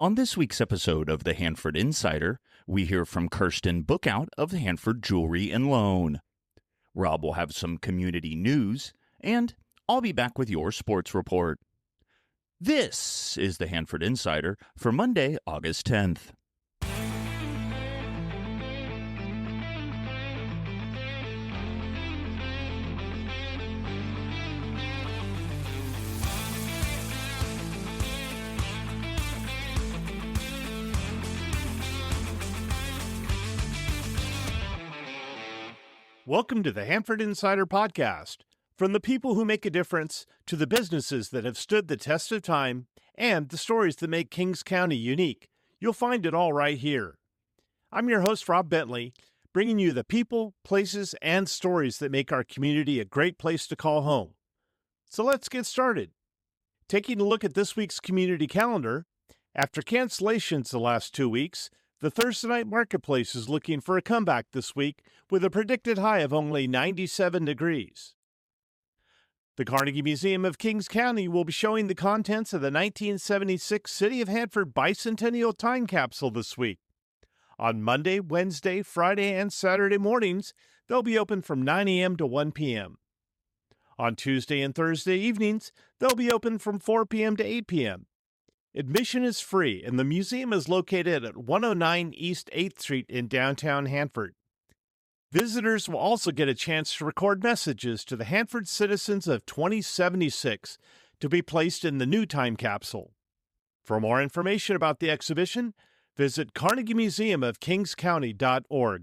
On this week's episode of the Hanford Insider, we hear from Kirsten Bookout of Hanford Jewelry and Loan. Rob will have some community news, and I'll be back with your sports report. This is the Hanford Insider for Monday, August 10th. Welcome to the Hanford Insider Podcast. From the people who make a difference to the businesses that have stood the test of time and the stories that make Kings County unique, you'll find it all right here. I'm your host, Rob Bentley, bringing you the people, places, and stories that make our community a great place to call home. So let's get started. Taking a look at this week's community calendar, after cancellations the last 2 weeks, the Thursday night marketplace is looking for a comeback this week with a predicted high of only 97 degrees. The Carnegie Museum of Kings County will be showing the contents of the 1976 City of Hanford Bicentennial Time Capsule this week. On Monday, Wednesday, Friday, and Saturday mornings, they'll be open from 9 a.m. to 1 p.m. On Tuesday and Thursday evenings, they'll be open from 4 p.m. to 8 p.m. Admission is free, and the museum is located at 109 East 8th Street in downtown Hanford. Visitors will also get a chance to record messages to the Hanford citizens of 2076 to be placed in the new time capsule. For more information about the exhibition, visit carnegiemuseumofkingscounty.org.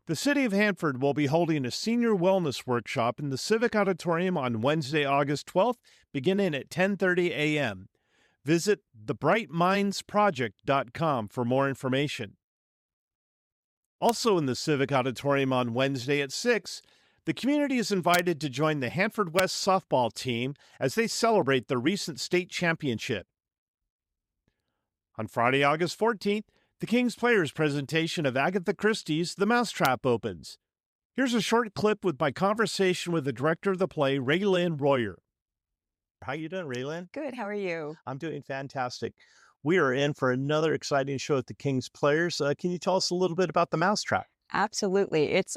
The City of Hanford will be holding a senior wellness workshop in the Civic Auditorium on Wednesday, August 12th, beginning at 10:30 a.m. Visit thebrightmindsproject.com for more information. Also in the Civic Auditorium on Wednesday at 6, the community is invited to join the Hanford West softball team as they celebrate the recent state championship. On Friday, August 14th, the Kings Players presentation of Agatha Christie's The Mousetrap opens. Here's a short clip with my conversation with the director of the play, Raylyn Royer. How you doing, Raylyn? Good. How are you? I'm doing fantastic. We are in for another exciting show at the Kings Players. Can you tell us a little bit about The Mousetrap? Absolutely. It's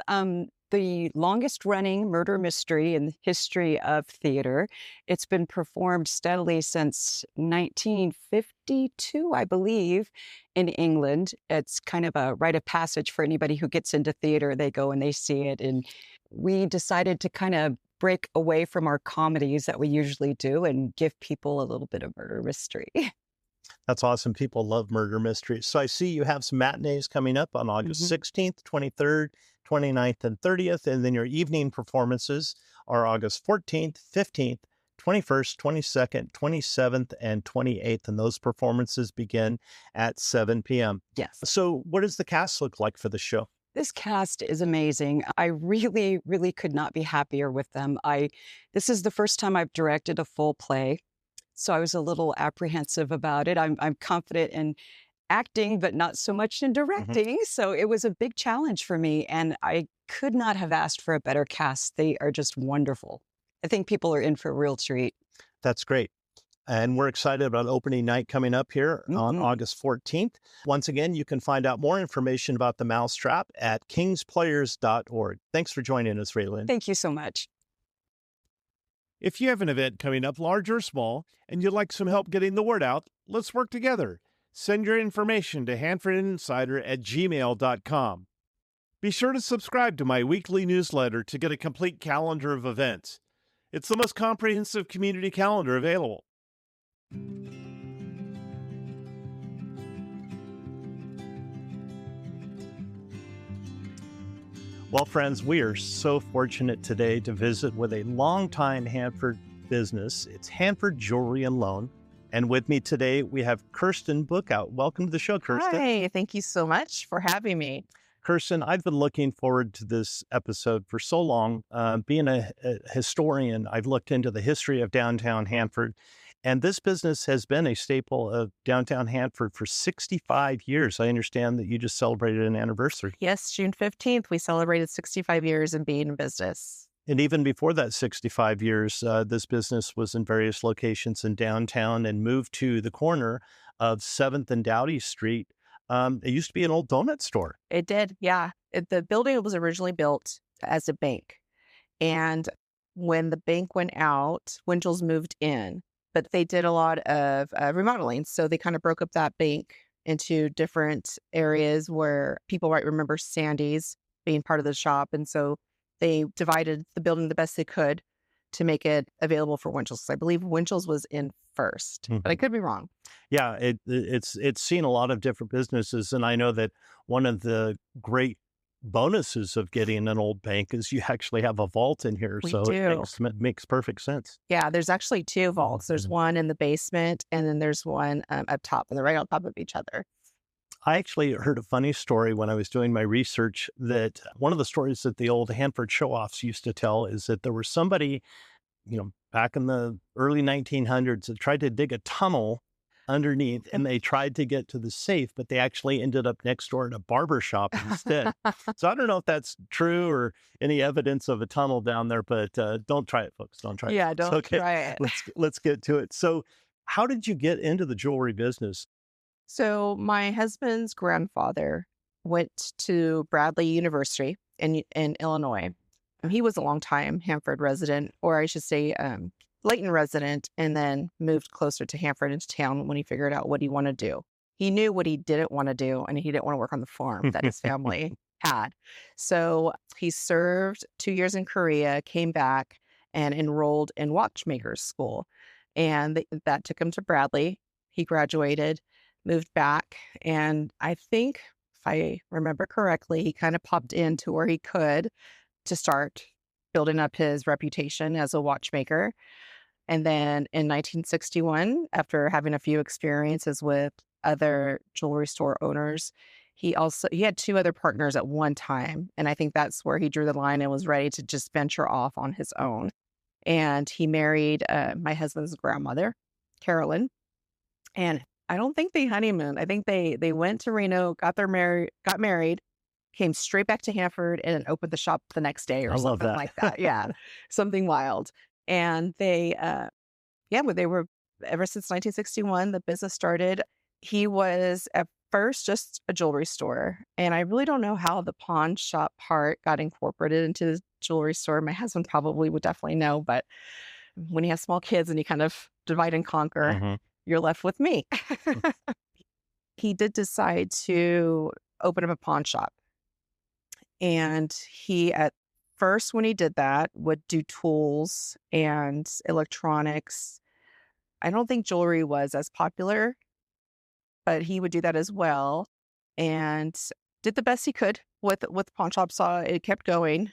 the longest running murder mystery in the history of theater. It's been performed steadily since 1952, I believe, in England. It's kind of a rite of passage for anybody who gets into theater. They go and they see it. And we decided to kind of break away from our comedies that we usually do and give people a little bit of murder mystery. That's awesome. People love murder mysteries. So I see you have some matinees coming up on August 16th, 23rd, 29th, and 30th. And then your evening performances are August 14th, 15th, 21st, 22nd, 27th, and 28th. And those performances begin at 7 p.m. Yes. So what does the cast look like for the show? This cast is amazing. I really, really could not be happier with them. This is the first time I've directed a full play, so I was a little apprehensive about it. I'm confident in acting, but not so much in directing. So it was a big challenge for me, and I could not have asked for a better cast. They are just wonderful. I think people are in for a real treat. That's great. And we're excited about opening night coming up here on August 14th. Once again, you can find out more information about The Mousetrap at kingsplayers.org. Thanks for joining us, Raylyn. Thank you so much. If you have an event coming up, large or small, and you'd like some help getting the word out, let's work together. Send your information to hanfordinsider@gmail.com. Be sure to subscribe to my weekly newsletter to get a complete calendar of events. It's the most comprehensive community calendar available. Well, friends, we are so fortunate today to visit with a longtime Hanford business. It's Hanford Jewelry and Loan. And with me today, we have Kirsten Bookout. Welcome to the show, Kirsten. Hi, thank you so much for having me. Kirsten, I've been looking forward to this episode for so long. Being a historian, I've looked into the history of downtown Hanford, and this business has been a staple of downtown Hanford for 65 years. I understand that you just celebrated an anniversary. Yes, June 15th, we celebrated 65 years in being in business. And even before that 65 years, this business was in various locations in downtown and moved to the corner of 7th and Doughty Street. It used to be an old donut store. It did, yeah. The building was originally built as a bank. And when the bank went out, Winchell's moved in, but they did a lot of remodeling. So they kind of broke up that bank into different areas where people might remember Sandy's being part of the shop. And so they divided the building the best they could to make it available for Winchell's. 'Cause I believe Winchell's was in first, but I could be wrong. Yeah, it's seen a lot of different businesses, and I know that one of the great bonuses of getting an old bank is you actually have a vault in here, We so do. it makes perfect sense. Yeah, there's actually two vaults. There's one in the basement, and then there's one up top, and they're right on top of each other. I actually heard a funny story when I was doing my research that one of the stories that the old Hanford show-offs used to tell is that there was somebody, back in the early 1900s that tried to dig a tunnel underneath and they tried to get to the safe, but they actually ended up next door in a barber shop instead. So I don't know if that's true or any evidence of a tunnel down there, but don't try it, folks. Don't try it. Yeah, folks. don't Okay, try it. let's get to it. So how did you get into the jewelry business? So my husband's grandfather went to Bradley University in Illinois. He was a longtime Hanford resident, or I should say Layton resident, and then moved closer to Hanford into town when he figured out what he wanted to do. He knew what he didn't want to do, and he didn't want to work on the farm that his family had. So he served 2 years in Korea, came back, and enrolled in watchmaker's school. And that took him to Bradley. He graduated, moved back, and I think, if I remember correctly, he kind of popped into where he could to start building up his reputation as a watchmaker. And then in 1961, after having a few experiences with other jewelry store owners, he had two other partners at one time. And I think that's where he drew the line and was ready to just venture off on his own. And he married my husband's grandmother, Carolyn. And I don't think they honeymooned. I think they went to Reno, got married, came straight back to Hanford, and opened the shop the next day or I love something that. like that. Yeah, something wild. And they, but they were, ever since 1961, the business started. He was at first just a jewelry store. And I really don't know how the pawn shop part got incorporated into the jewelry store. My husband probably would definitely know, but when you have small kids and you kind of divide and conquer, you're left with me. He did decide to open up a pawn shop. And he, at first, when he did that, would do tools and electronics. I don't think jewelry was as popular, but he would do that as well, and did the best he could with pawn shop. Saw it kept going.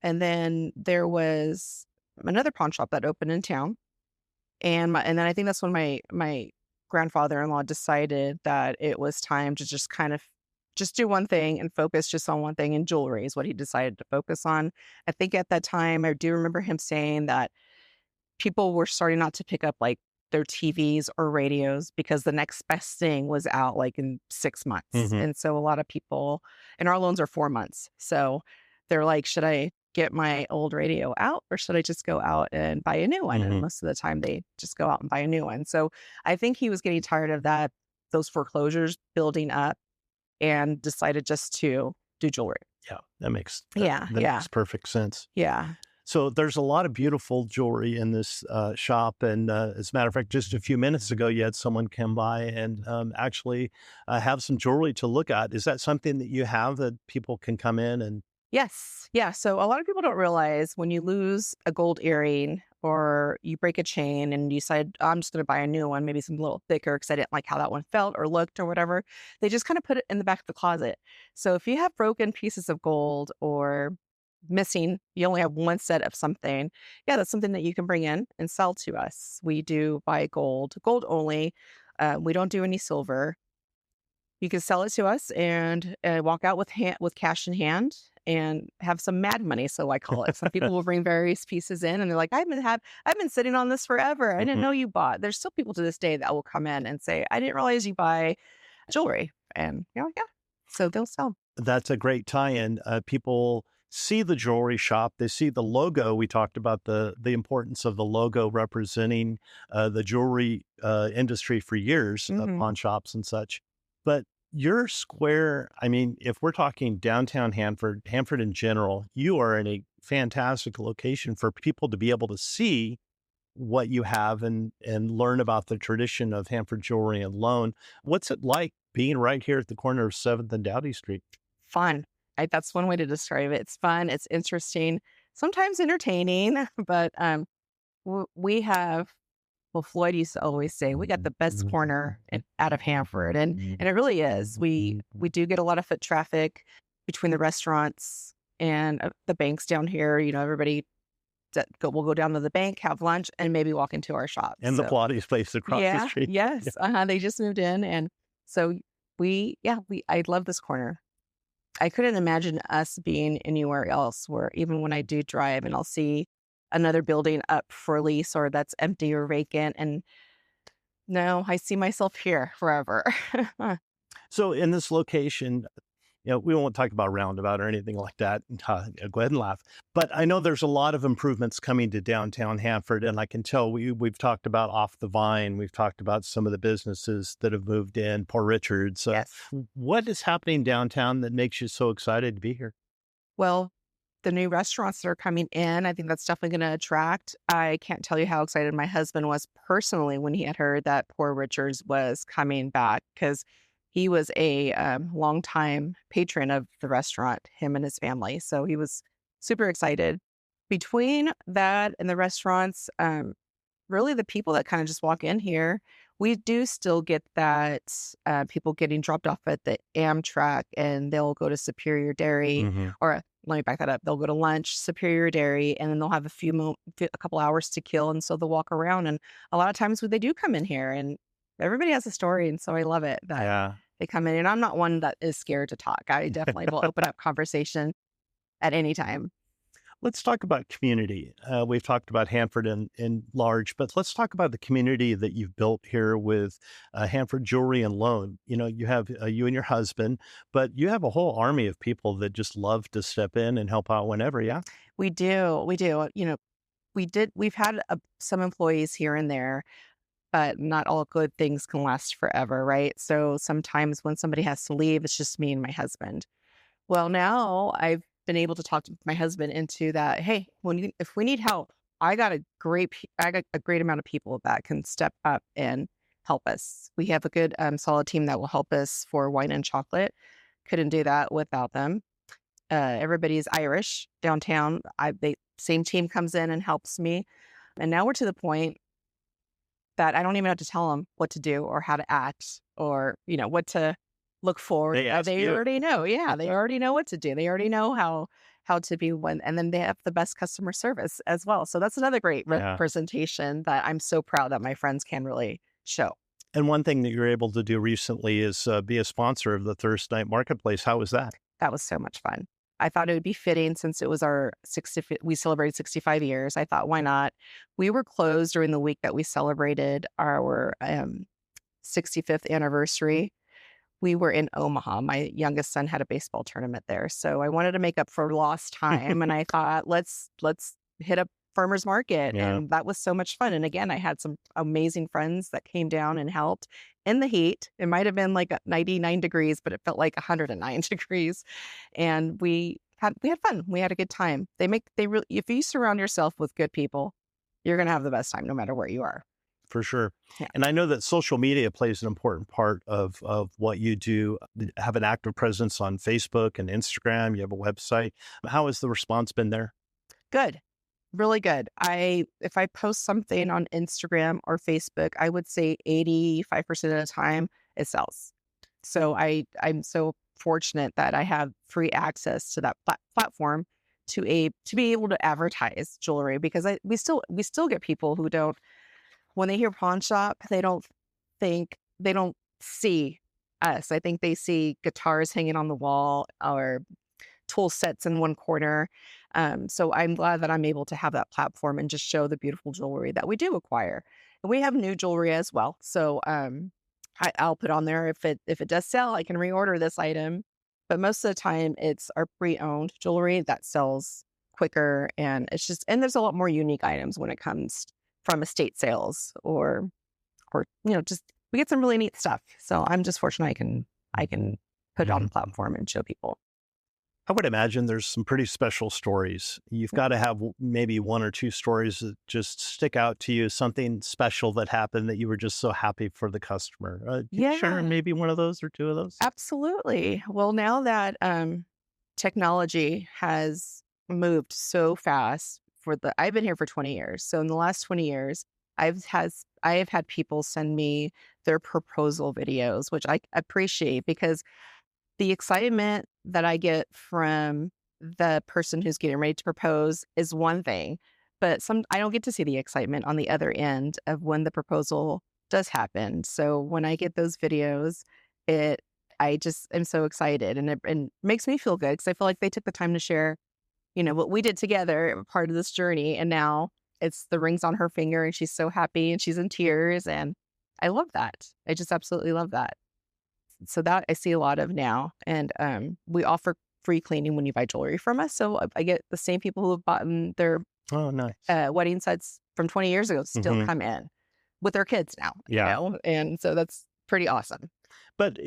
And then there was another pawn shop that opened in town. And then I think that's when my grandfather-in-law decided that it was time to just kind of just do one thing and focus just on one thing, and jewelry is what he decided to focus on. I think at that time, I do remember him saying that people were starting not to pick up like their TVs or radios because the next best thing was out like in 6 months. And so a lot of people, and our loans are 4 months. So they're like, should I get my old radio out or should I just go out and buy a new one? And most of the time they just go out and buy a new one. So I think he was getting tired of those foreclosures building up, and decided just to do jewelry. Yeah, that makes perfect sense. Yeah. So there's a lot of beautiful jewelry in this shop. And as a matter of fact, just a few minutes ago, you had someone come by and actually have some jewelry to look at. Is that something that you have that people can come in and? Yes. Yeah. So a lot of people don't realize when you lose a gold earring or you break a chain and you decide, I'm just going to buy a new one, maybe some a little thicker because I didn't like how that one felt or looked or whatever, they just kind of put it in the back of the closet. So if you have broken pieces of gold or missing, you only have one set of something, that's something that you can bring in and sell to us. We do buy gold only. We don't do any silver. You can sell it to us and walk out with cash in hand and have some mad money, so I call it. Some people will bring various pieces in and they're like, I've been sitting on this forever. I didn't know you bought. There's still people to this day that will come in and say, I didn't realize you buy jewelry. And so they'll sell. That's a great tie-in. People see the jewelry shop, they see the logo. We talked about the importance of the logo representing the jewelry industry for years, Hmm. pawn shops and such. But your square, I mean, if we're talking downtown Hanford, Hanford in general, you are in a fantastic location for people to be able to see what you have and learn about the tradition of Hanford Jewelry and Loan. What's it like being right here at the corner of 7th and Dowdy Street? Fun. That's one way to describe it. It's fun. It's interesting, sometimes entertaining, but we have. Well, Floyd used to always say we got the best corner out of Hanford, and it really is. We do get a lot of foot traffic between the restaurants and the banks down here. Everybody will go down to the bank, have lunch, and maybe walk into our shop. And the So Pilates place across the yeah, street. yes, they just moved in, and so I love this corner. I couldn't imagine us being anywhere else where even when I do drive and I'll see another building up for lease or that's empty or vacant. And no, I see myself here forever. So in this location, we won't talk about roundabout or anything like that. Go ahead and laugh. But I know there's a lot of improvements coming to downtown Hanford, and I can tell we've talked about Off the Vine. We've talked about some of the businesses that have moved in, Poor Richards. Yes. What is happening downtown that makes you so excited to be here? Well, the new restaurants that are coming in, I think that's definitely going to attract. I can't tell you how excited my husband was personally when he had heard that Poor Richards was coming back because he was a longtime patron of the restaurant, him and his family. So he was super excited. Between that and the restaurants, really the people that kind of just walk in here, we do still get that people getting dropped off at the Amtrak and they'll go to Superior Dairy Mhm. or let me back that up. They'll go to lunch, Superior Dairy, and then they'll have a couple hours to kill. And so they'll walk around. And a lot of times they do come in here and everybody has a story. And so I love it that Yeah. they come in. And I'm not one that is scared to talk. I definitely will open up conversation at any time. Let's talk about community. We've talked about Hanford in large, but let's talk about the community that you've built here with Hanford Jewelry and Loan. You have you and your husband, but you have a whole army of people that just love to step in and help out whenever. Yeah. We do. We do. We've had some employees here and there, but not all good things can last forever, right? So sometimes when somebody has to leave, it's just me and my husband. Well, now I've been able to talk to my husband into that. Hey, if we need help, I got a great amount of people that can step up and help us. We have a good, solid team that will help us for wine and chocolate. Couldn't do that without them. Everybody's Irish downtown. Same team comes in and helps me, and now we're to the point that I don't even have to tell them what to do or how to act or what to look for. They ask They you. already know. Yeah, they already know what to do. They already know how to be one, and then they have the best customer service as well. So that's another great Yeah. representation that I'm so proud that my friends can really show. And one thing that you're able to do recently is be a sponsor of the Thursday Night Marketplace. How was that? That was so much fun. I thought it would be fitting since it was our 60th, we celebrated 65 years. I thought, why not? We were closed during the week that we celebrated our 65th anniversary. We were in Omaha. My youngest son had a baseball tournament there. So I wanted to make up for lost time. And I thought, let's hit up farmer's market. Yeah. And that was so much fun. And again, I had some amazing friends that came down and helped in the heat. It might have been like 99 degrees, but it felt like 109 degrees. And we had fun. We had a good time. If you surround yourself with good people, you're going to have the best time no matter where you are. For sure. Yeah. And I know that social media plays an important part of what you do. Have an active presence on Facebook and Instagram. You have a website. How has the response been there? Good. Really good. If I post something on Instagram or Facebook, I would say 85% of the time it sells. So I'm so fortunate that I have free access to that platform to be able to advertise jewelry because we still get people who don't, when they hear pawn shop, they don't see us. I think they see guitars hanging on the wall or tool sets in one corner. So I'm glad that I'm able to have that platform and just show the beautiful jewelry that we do acquire. And we have new jewelry as well. So I'll put on there if it does sell, I can reorder this item But most of the time, it's our pre-owned jewelry that sells quicker, and and there's a lot more unique items when it comes from estate sales or just we get some really neat stuff. So I'm just fortunate I can put it on the platform and show people. I would imagine there's some pretty special stories. You've got to have maybe one or two stories that just stick out to you, something special that happened that you were just so happy for the customer. Can you share Yeah, maybe one of those or two of those? absolutely. Well, now that technology has moved so fast I've been here for 20 years. So in the last 20 years, I have had people send me their proposal videos, which I appreciate because the excitement that I get from the person who's getting ready to propose is one thing, but I don't get to see the excitement on the other end of when the proposal does happen. So when I get those videos, it I just am so excited, and it makes me feel good because I feel like they took the time to share, what we did together, part of this journey, and now it's the rings on her finger, and she's so happy, and she's in tears, and I love that. I just absolutely love that. So that I see a lot of now, and we offer free cleaning when you buy jewelry from us. So I get the same people who have bought their Oh, nice. wedding sets from 20 years ago still Mhm. come in with their kids now, Yeah. and so that's pretty awesome. But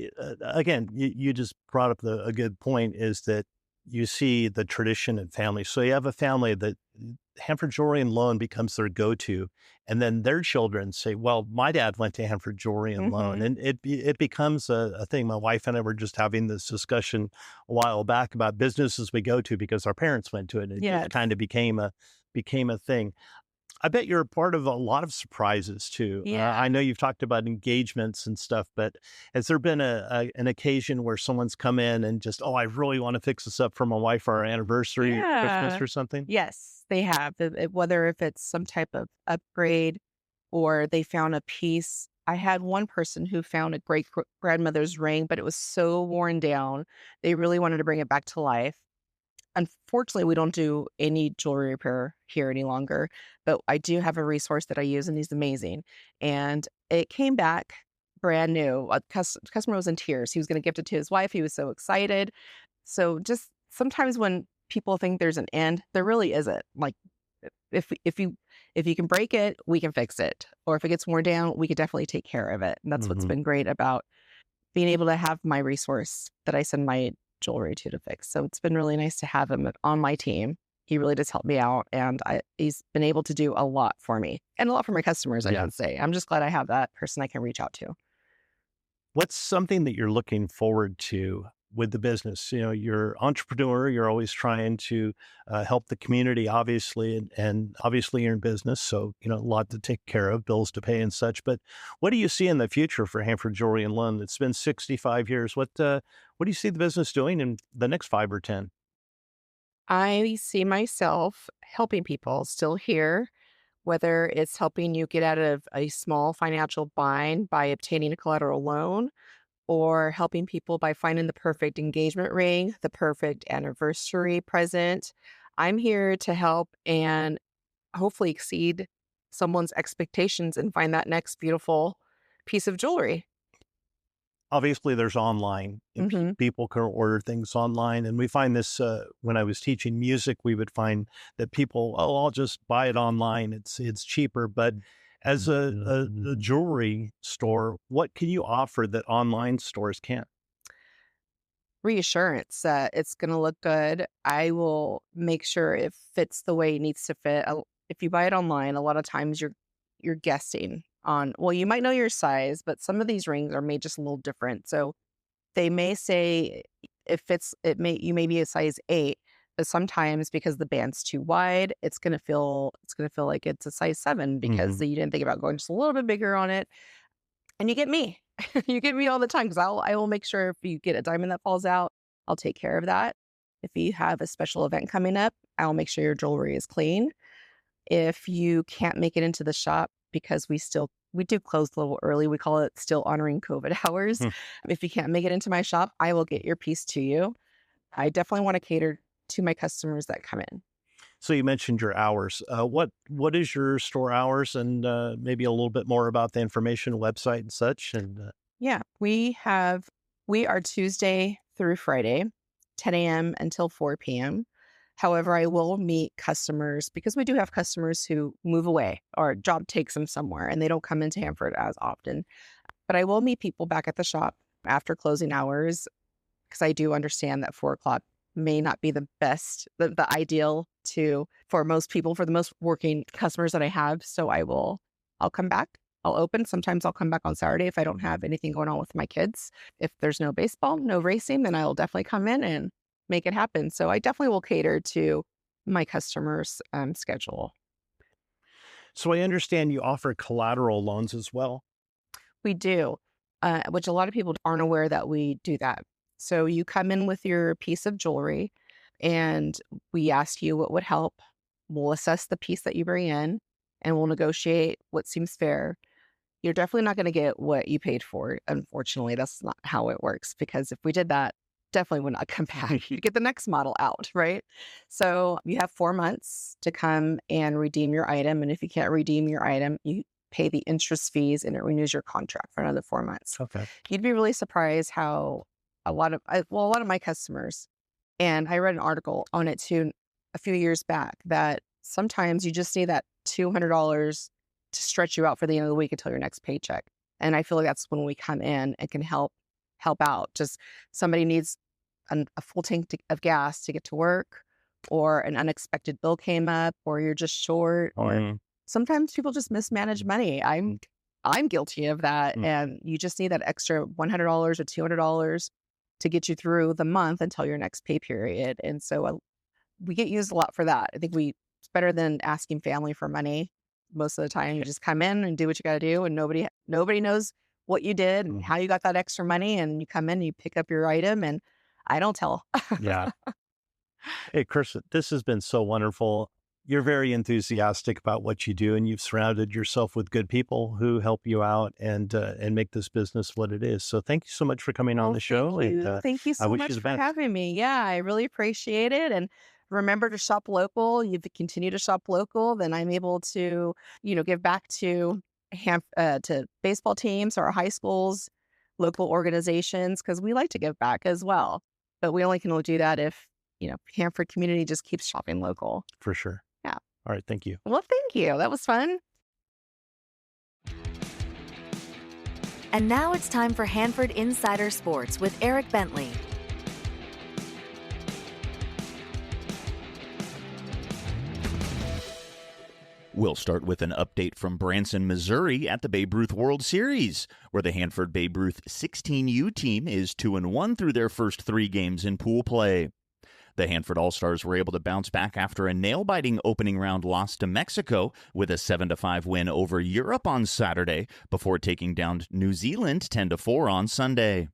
again, you just brought up a good point is that you see the tradition in families. So you have a family that Hanford Jewelry and Loan becomes their go-to, and then their children say, "Well, my dad went to Hanford Jewelry and Loan," Hmm. and it becomes a thing. My wife and I were just having this discussion a while back about businesses we go to because our parents went to it. And it Yes. just kind of became a thing. I bet you're a part of a lot of surprises too. Yeah. I know you've talked about engagements and stuff, but has there been an occasion where someone's come in and just, oh, I really want to fix this up for my wife for our anniversary or Christmas Yeah. or something? Yes, they have. Whether if it's some type of upgrade or they found a piece. I had one person who found a great grandmother's ring, but it was so worn down. They really wanted to bring it back to life. Unfortunately, we don't do any jewelry repair here any longer, but I do have a resource that I use, and he's amazing. And it came back brand new. Customer was in tears. He was going to gift it to his wife. He was so excited. So just sometimes when people think there's an end, there really isn't. Like if you can break it, we can fix it. Or if it gets worn down, we could definitely take care of it. And that's what's Hmm. been great about being able to have my resource that I send my jewelry to fix. So it's been really nice to have him on my team. He really does help me out, and he's been able to do a lot for me and a lot for my customers, I Yeah. should say. I'm just glad I have that person I can reach out to. What's something that you're looking forward to with the business? You're entrepreneur, you're always trying to help the community, obviously, and obviously you're in business. So, a lot to take care of, bills to pay and such. But what do you see in the future for Hanford Jewelry and Loan? It's been 65 years. What do you see the business doing in the next 5 or 10? I see myself helping people still here, whether it's helping you get out of a small financial bind by obtaining a collateral loan or helping people by finding the perfect engagement ring, the perfect anniversary present. I'm here to help and hopefully exceed someone's expectations and find that next beautiful piece of jewelry. Obviously, there's online. And Hmm. people can order things online, and we find this when I was teaching music. We would find that people, oh, I'll just buy it online. It's cheaper. But as a jewelry store, what can you offer that online stores can't? Reassurance that it's going to look good. I will make sure it fits the way it needs to fit. If you buy it online, a lot of times you're guessing on, well, you might know your size, but some of these rings are made just a little different. So they may say you may be a size 8, but sometimes because the band's too wide, it's gonna feel like it's a size 7 because Hmm. you didn't think about going just a little bit bigger on it. And you get me. You get me all the time because I will make sure if you get a diamond that falls out, I'll take care of that. If you have a special event coming up, I'll make sure your jewelry is clean. If you can't make it into the shop because we do close a little early. We call it still honoring COVID hours. If you can't make it into my shop, I will get your piece to you. I definitely want to cater to my customers that come in. So you mentioned your hours. What is your store hours, and maybe a little bit more about the information website and such? And Yeah, we are Tuesday through Friday, 10 a.m. until 4 p.m. However, I will meet customers because we do have customers who move away or a job takes them somewhere and they don't come into Hanford as often. But I will meet people back at the shop after closing hours because I do understand that 4 o'clock may not be the best, the ideal for most people, for the most working customers that I have. So I'll come back. I'll open. Sometimes I'll come back on Saturday if I don't have anything going on with my kids. If there's no baseball, no racing, then I'll definitely come in and make it happen. So I definitely will cater to my customers' schedule. So I understand you offer collateral loans as well. We do, which a lot of people aren't aware that we do that. So you come in with your piece of jewelry and we ask you what would help. We'll assess the piece that you bring in and we'll negotiate what seems fair. You're definitely not going to get what you paid for. Unfortunately, that's not how it works, because if we did that, definitely would not come back. You get the next model out, right? So you have 4 months to come and redeem your item. And if you can't redeem your item, you pay the interest fees and it renews your contract for another 4 months. Okay. You'd be really surprised how a lot of my customers, and I read an article on it too a few years back, that sometimes you just need that $200 to stretch you out for the end of the week until your next paycheck. And I feel like that's when we come in and can help out. Just somebody needs a full tank of gas to get to work, or an unexpected bill came up, or you're just short, or sometimes people just mismanage money. I'm guilty of that. And you just need that extra $100 or $200 to get you through the month until your next pay period. And so we get used a lot for that. I think it's better than asking family for money. Most of the time, you just come in and do what you got to do, and nobody knows what you did and how you got that extra money. And you come in, you pick up your item, and I don't tell. Yeah. Hey, Kirsten, this has been so wonderful. You're very enthusiastic about what you do, and you've surrounded yourself with good people who help you out and make this business what it is. So thank you so much for coming on the show. Thank you so much for having me. Yeah, I really appreciate it. And remember to shop local. You continue to shop local, then I'm able to, give back to baseball teams or high schools, local organizations, because we like to give back as well. But we only can do that if, Hanford community just keeps shopping local. For sure. Yeah. All right. Thank you. Well, thank you. That was fun. And now it's time for Hanford Insider Sports with Eric Bentley. We'll start with an update from Branson, Missouri at the Babe Ruth World Series, where the Hanford Babe Ruth 16U team is 2-1 through their first 3 games in pool play. The Hanford All-Stars were able to bounce back after a nail-biting opening round loss to Mexico with a 7-5 win over Europe on Saturday before taking down New Zealand 10-4 on Sunday.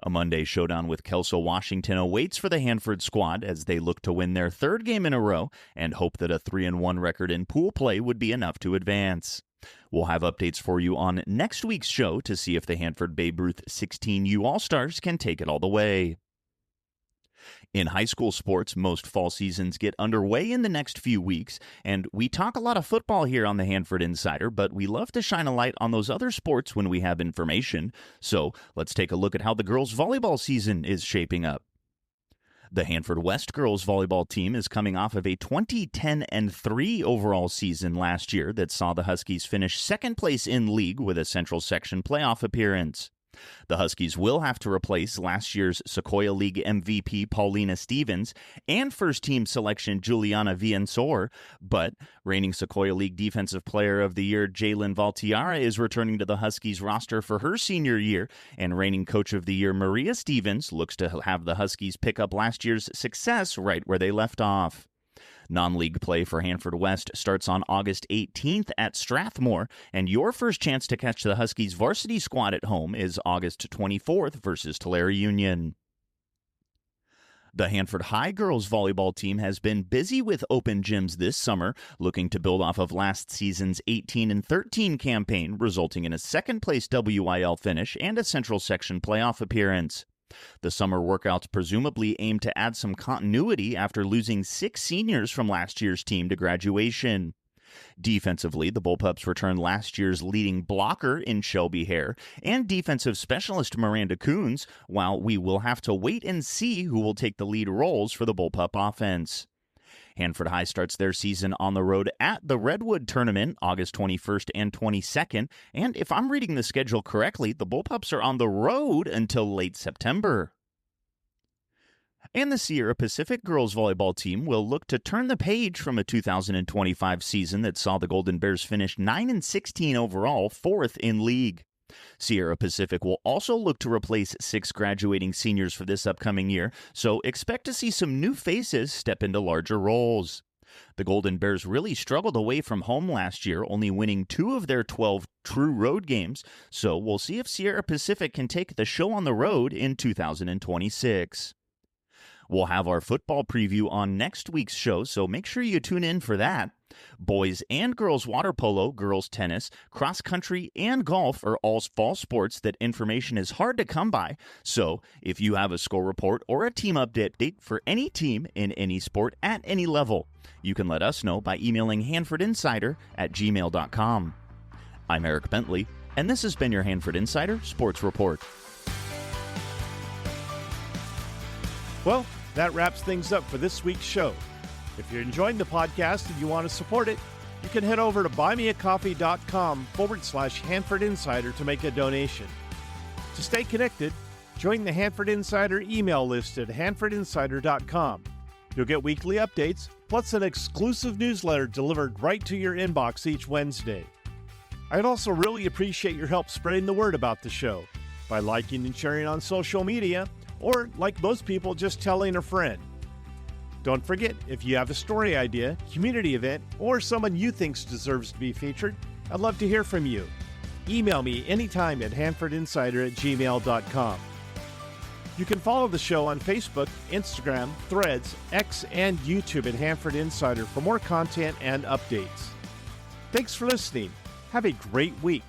A Monday showdown with Kelso, Washington awaits for the Hanford squad as they look to win their 3rd game in a row and hope that a 3-1 record in pool play would be enough to advance. We'll have updates for you on next week's show to see if the Hanford Babe Ruth 16U All-Stars can take it all the way. In high school sports, most fall seasons get underway in the next few weeks, and we talk a lot of football here on the Hanford Insider, but we love to shine a light on those other sports when we have information. So let's take a look at how the girls' volleyball season is shaping up. The Hanford West girls volleyball team is coming off of a 20-10-3 overall season last year that saw the Huskies finish 2nd place in league with a Central Section playoff appearance. The Huskies will have to replace last year's Sequoia League MVP Paulina Stevens and first-team selection Juliana Viensor, but reigning Sequoia League Defensive Player of the Year Jalen Valtiara is returning to the Huskies roster for her senior year, and reigning Coach of the Year Maria Stevens looks to have the Huskies pick up last year's success right where they left off. Non-league play for Hanford West starts on August 18th at Strathmore, and your first chance to catch the Huskies varsity squad at home is August 24th versus Tulare Union. The Hanford High girls volleyball team has been busy with open gyms this summer, looking to build off of last season's 18-13 campaign, resulting in a 2nd-place WIL finish and a Central Section playoff appearance. The summer workouts presumably aim to add some continuity after losing 6 seniors from last year's team to graduation. Defensively, the Bullpups return last year's leading blocker in Shelby Hare and defensive specialist Miranda Coons, while we will have to wait and see who will take the lead roles for the Bullpup offense. Hanford High starts their season on the road at the Redwood Tournament August 21st and 22nd, and if I'm reading the schedule correctly, the Bullpups are on the road until late September. And the Sierra Pacific girls volleyball team will look to turn the page from a 2025 season that saw the Golden Bears finish 9-16 overall, 4th in league. Sierra Pacific will also look to replace 6 graduating seniors for this upcoming year, so expect to see some new faces step into larger roles. The Golden Bears really struggled away from home last year, only winning 2 of their 12 true road games, so we'll see if Sierra Pacific can take the show on the road in 2026. We'll have our football preview on next week's show, so make sure you tune in for that. Boys and girls water polo, girls tennis, cross country, and golf are all fall sports that information is hard to come by. So if you have a score report or a team update for any team in any sport at any level, you can let us know by emailing hanfordinsider@gmail.com. I'm Eric Bentley, and this has been your Hanford Insider Sports Report. Well, that wraps things up for this week's show. If you're enjoying the podcast and you want to support it, you can head over to buymeacoffee.com/Hanford Insider to make a donation. To stay connected, join the Hanford Insider email list at hanfordinsider.com. You'll get weekly updates, plus an exclusive newsletter delivered right to your inbox each Wednesday. I'd also really appreciate your help spreading the word about the show by liking and sharing on social media, or, like most people, just telling a friend. Don't forget, if you have a story idea, community event, or someone you think deserves to be featured, I'd love to hear from you. Email me anytime at hanfordinsider@gmail.com. You can follow the show on Facebook, Instagram, Threads, X, and YouTube at Hanford Insider for more content and updates. Thanks for listening. Have a great week.